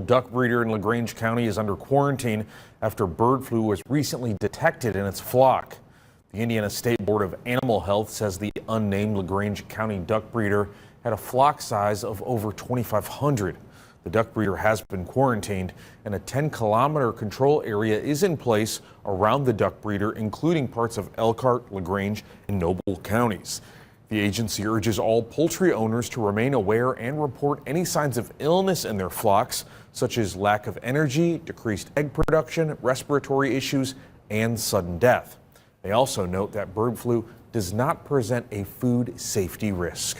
duck breeder in LaGrange County is under quarantine after bird flu was recently detected in its flock. The Indiana State Board of Animal Health says the unnamed LaGrange County duck breeder had a flock size of over 2,500. The duck breeder has been quarantined, and a 10-kilometer control area is in place around the duck breeder, including parts of Elkhart, LaGrange, and Noble counties. The agency urges all poultry owners to remain aware and report any signs of illness in their flocks, such as lack of energy, decreased egg production, respiratory issues, and sudden death. They also note that bird flu does not present a food safety risk.